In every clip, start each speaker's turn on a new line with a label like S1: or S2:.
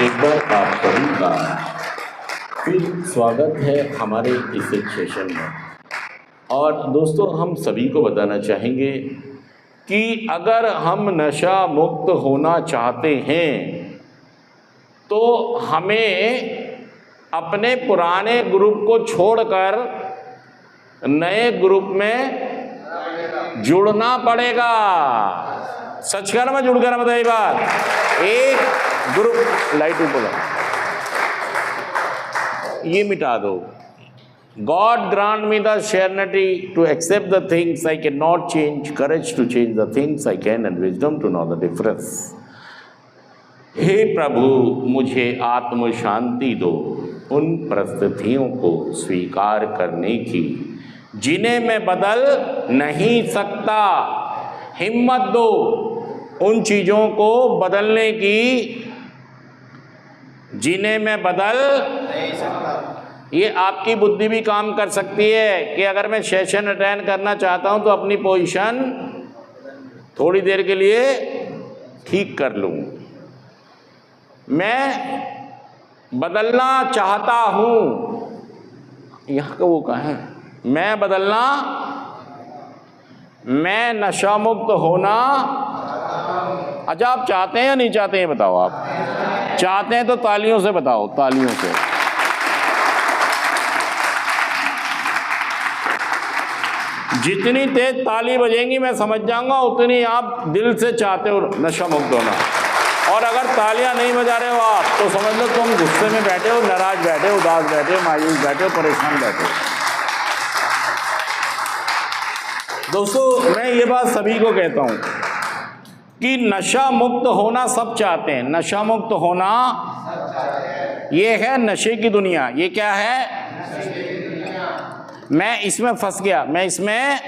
S1: एक बार आप सभी का फिर स्वागत है हमारे इस सेशन में। और दोस्तों, हम सभी को बताना चाहेंगे कि अगर हम नशा मुक्त होना चाहते हैं तो हमें अपने पुराने ग्रुप को छोड़कर नए ग्रुप में जुड़ना पड़ेगा। सच कर में जुड़ कर बताइए बात। एक ग्रुप लाइट ऊपर ये मिटा दो। God grant me the serenity to accept the things I cannot change, courage to change the things I can, and wisdom to know the difference. हे प्रभु, मुझे आत्म शांति दो उन परिस्थितियों को स्वीकार करने की जिन्हें मैं बदल नहीं सकता। हिम्मत दो उन चीज़ों को बदलने की जिन्हें मैं बदल नहीं सकता। ये आपकी बुद्धि भी काम कर सकती है कि अगर मैं सेशन अटेंड करना चाहता हूं तो अपनी पोजीशन थोड़ी देर के लिए ठीक कर लूं। मैं बदलना चाहता हूं, यहां का वो कहाँ है, मैं बदलना, मैं नशा मुक्त होना। अच्छा, आप चाहते हैं या नहीं चाहते हैं बताओ। आप चाहते हैं तो तालियों से बताओ, तालियों से। जितनी तेज ताली बजेंगी मैं समझ जाऊंगा उतनी आप दिल से चाहते हो नशा मुक्त होना। और अगर तालियां नहीं बजा रहे हो आप तो समझ लो तुम गुस्से में बैठे हो, नाराज बैठे हो, उदास बैठे हो, मायूस बैठे हो, परेशान बैठे हो। दोस्तों, मैं ये बात सभी को कहता हूं कि नशा मुक्त होना सब चाहते हैं। नशा मुक्त होना ये है नशे की दुनिया। ये क्या है? मैं इसमें फंस गया, मैं इसमें,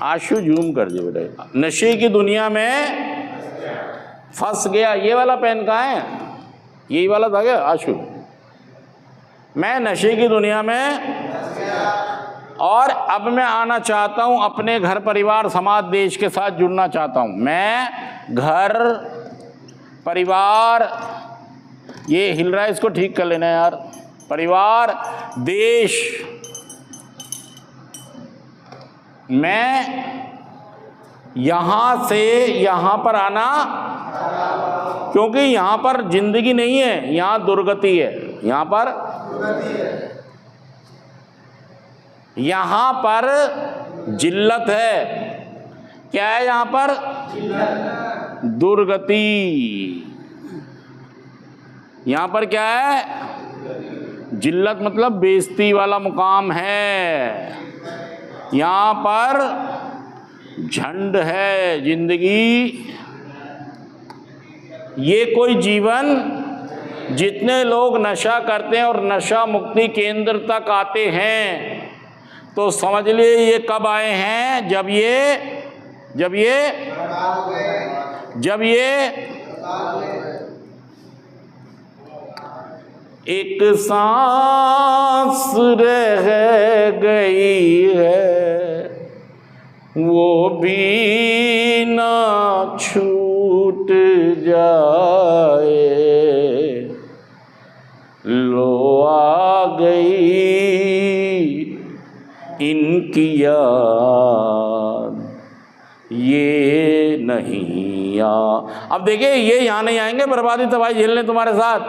S1: आशु जूम कर दे बेटा, नशे की दुनिया में फंस गया। ये वाला पेन कहाँ है? यही वाला था क्या आशु? मैं नशे की दुनिया में और अब मैं आना चाहता हूं, अपने घर परिवार समाज देश के साथ जुड़ना चाहता हूं। मैं घर परिवार, ये हिल रहा है, इसको ठीक कर लेना यार। परिवार देश, मैं यहां से यहां पर आना, क्योंकि यहां पर जिंदगी नहीं है, यहां दुर्गति है। यहां पर यहां पर जिल्लत है। क्या है यहां पर? दुर्गति। यहां पर क्या है? जिल्लत मतलब बेइज्जती वाला मुकाम है। यहां पर झंड है जिंदगी। ये कोई जीवन, जितने लोग नशा करते हैं और नशा मुक्ति केंद्र तक आते हैं तो समझ लिए ये कब आए हैं? जब ये एक सांस रह गई है, वो भी ना छूट जाए, लो आ गई इनकी याद, ये नहीं आ। अब देखिए, ये यहाँ नहीं आएंगे बर्बादी तबाही झेलने तुम्हारे साथ।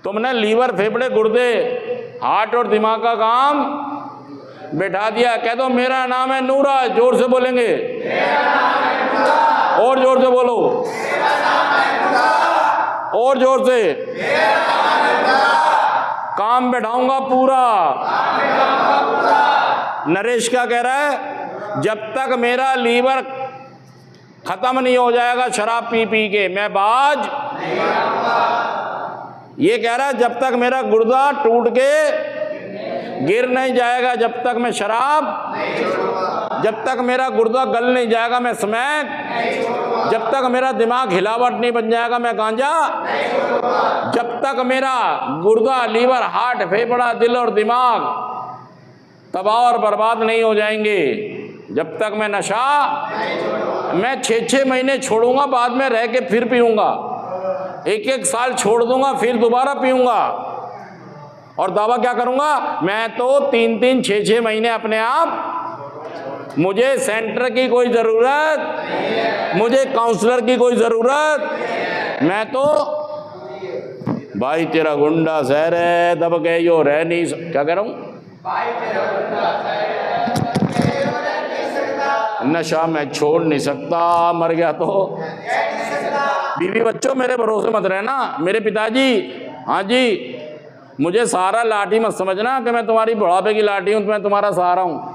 S1: तुमने लीवर, फेफड़े, गुर्दे, हार्ट और दिमाग का काम बैठा दिया। कह दो मेरा नाम है नूरा, जोर से बोलेंगे, मेरा नाम है नूरा। और जोर से बोलो, मेरा नाम है नूरा। और जोर से, मेरा नाम है नूरा। काम बैठाऊंगा पूरा। नरेश क्या कह रहा है? जब तक मेरा लीवर खत्म नहीं हो जाएगा शराब पी पी के, मैं बाज नहीं आऊंगा। ये कह रहा है जब तक मेरा गुर्दा टूट के गिर नहीं जाएगा, जब तक मैं शराब नहीं छोड़ूंगा। जब तक मेरा गुर्दा गल नहीं जाएगा मैं स्मैक नहीं छोड़ूंगा। जब तक मेरा दिमाग हिलावट नहीं बन जाएगा मैं गांजा नहीं छोड़ूंगा। जब तक मेरा गुर्दा, लीवर, हार्ट, फेफड़ा, दिल और दिमाग तबाह और बर्बाद नहीं हो जाएंगे, जब तक मैं नशा नहीं छोड़ूंगा। मैं 6-6 महीने छोड़ूंगा, बाद में रह के फिर पीऊंगा। एक एक साल छोड़ दूंगा, फिर दोबारा पीऊंगा। और दावा क्या करूंगा, मैं तो 3-3, 6-6 महीने अपने आप, मुझे सेंटर की कोई जरूरत, मुझे काउंसलर की कोई जरूरत, मैं तो भाई तेरा गुंडा शहर है दब गए यो रह नहीं क्या कह रहा हूं, नशा मैं छोड़ नहीं सकता, मर गया तो बीवी बच्चों मेरे भरोसे मत रहना, मेरे पिताजी, हाँ जी, मुझे सहारा लाठी मत समझना कि मैं तुम्हारी बुढ़ापे की लाठी हूं, तो मैं तुम्हारा सहारा हूं।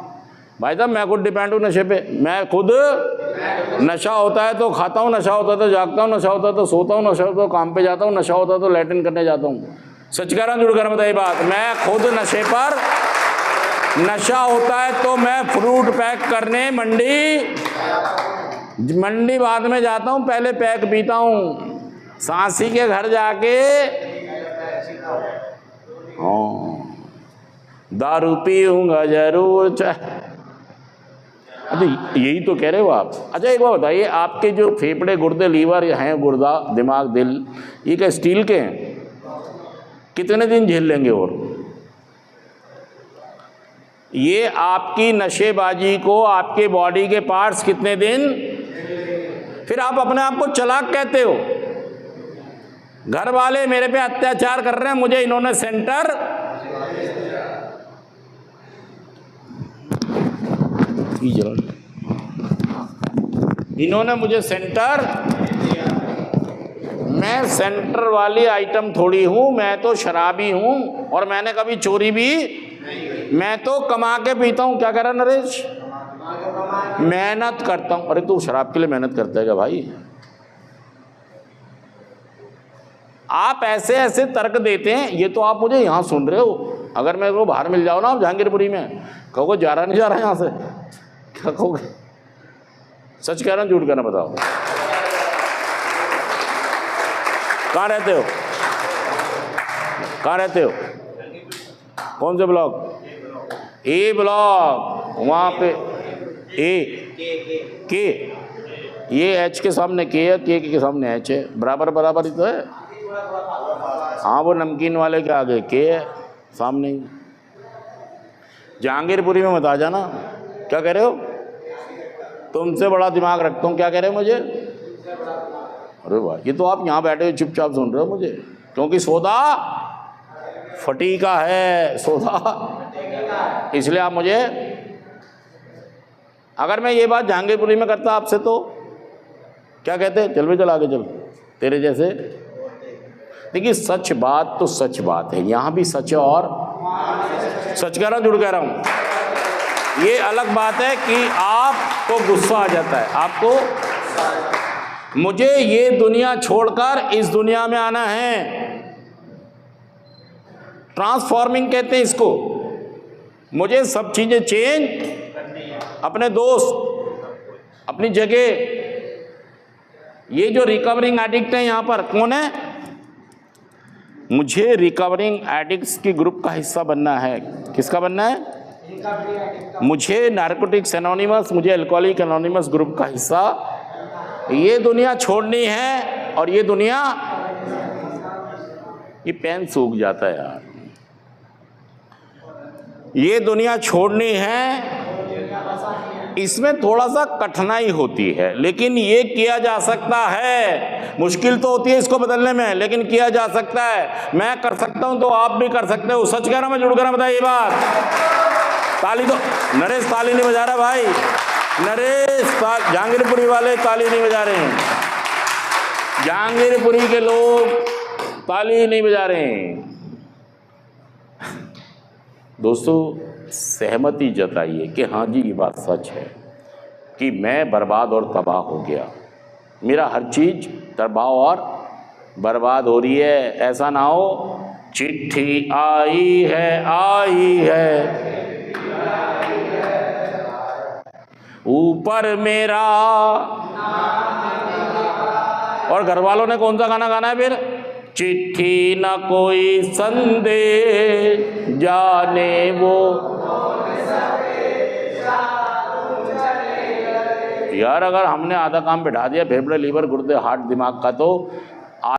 S1: भाई साहब मैं खुद डिपेंड हूँ नशे पे, मैं खुद, नशा होता है तो खाता हूँ, नशा होता है तो जागता हूँ, नशा होता है तो सोता हूँ, नशा होता है तो काम पे जाता हूँ, नशा होता है तो लैट्रिन करने जाता हूँ। सच कह रहा हूँ, जुड़ कर बताइए बात, मैं खुद नशे पर, नशा होता है तो मैं फ्रूट पैक करने मंडी बाद में जाता हूँ, पहले पैक पीता हूँ, सांसी के घर जाके हाँ दारू पीऊंगा जरूर। अच्छा यही तो कह रहे हो आप। अच्छा एक बात बताइए, आपके जो फेफड़े, गुर्दे, लीवर हैं, गुर्दा, दिमाग, दिल, ये क्या स्टील के हैं? कितने दिन झेल लेंगे? और ये आपकी नशेबाजी को, आपके बॉडी के पार्ट्स कितने दिन? फिर आप अपने आप को चालाक कहते हो। घर वाले मेरे पे अत्याचार कर रहे हैं, मुझे इन्होंने सेंटर, इन्होंने मुझे सेंटर, मैं सेंटर वाली आइटम थोड़ी हूं, मैं तो शराबी हूं, और मैंने कभी चोरी भी, मैं तो कमा के पीता हूं। क्या कह रहा नरेश? मेहनत करता हूं। अरे तू शराब के लिए मेहनत करता है क्या भाई? आप ऐसे ऐसे तर्क देते हैं, ये तो आप मुझे यहां सुन रहे हो, अगर मैं वो बाहर मिल जाओ ना आप जहांगीरपुरी में, कहोगे जा रहा नहीं जा रहा यहां से, क्या कहोगे? सच कह रहा हूं झूठ कहना बताओ? कहाँ रहते हो? कहाँ रहते हो? कौन से ब्लॉक? ए ब्लॉक, वहाँ पे ए के, ये एच के सामने के है, के सामने एच है, बराबर बराबर ही तो है। हाँ वो नमकीन वाले के आगे के है, सामने ही। जहांगीरपुरी में मत आ जाना। क्या कह रहे हो? तुमसे बड़ा दिमाग रखता हूँ। क्या कह रहे हो मुझे? अरे वाह, ये तो आप यहाँ बैठे हुए चुपचाप सुन रहे हो मुझे, क्योंकि सौदा फटी का है, सौदा, इसलिए आप मुझे, अगर मैं ये बात जहांगीरपुरी में करता आपसे तो क्या कहते? चल भाई चल आगे चल, तेरे जैसे। देखिए सच बात तो सच बात है, यहाँ भी सच है, और सच कह रहा हूँ, जुड़ कह रहा हूँ। ये अलग बात है कि आपको गुस्सा आ जाता है, आपको, मुझे ये दुनिया छोड़कर इस दुनिया में आना है, ट्रांसफॉर्मिंग कहते हैं इसको। मुझे सब चीजें चेंज, अपने दोस्त, अपनी जगह। ये जो रिकवरिंग एडिक्ट है यहाँ पर कौन है? मुझे रिकवरिंग एडिक्ट्स की ग्रुप का हिस्सा बनना है। किसका बनना है? मुझे नारकोटिक्स एनोनिमस, मुझे अल्कोहलिक एनोनिमस ग्रुप का हिस्सा। ये दुनिया छोड़नी है, और ये दुनिया, ये पेन सूख जाता है यार, ये दुनिया छोड़नी है। इसमें थोड़ा सा कठिनाई होती है, लेकिन ये किया जा सकता है। मुश्किल तो होती है इसको बदलने में, लेकिन किया जा सकता है। मैं कर सकता हूं तो आप भी कर सकते हो। सच कह रहा हूं मैं, जुड़ कर बताइए ये बात। ताली तो, नरेश ताली नहीं बजा रहा भाई, नरेश जहांगीरपुरी वाले ताली नहीं बजा रहे हैं, जहांगीरपुरी के लोग ताली नहीं बजा रहे हैं। दोस्तों सहमति जताइए कि हाँ जी ये बात सच है कि मैं बर्बाद और तबाह हो गया, मेरा हर चीज तबाह और बर्बाद हो रही है। ऐसा ना हो चिट्ठी आई है ऊपर मेरा, और घर वालों ने कौन सा गाना गाना है फिर? चिट्ठी न कोई संदेश जाने वो, यार अगर हमने आधा काम बिठा दिया, फेफड़े, लीवर, गुर्दे, हार्ट, दिमाग का, तो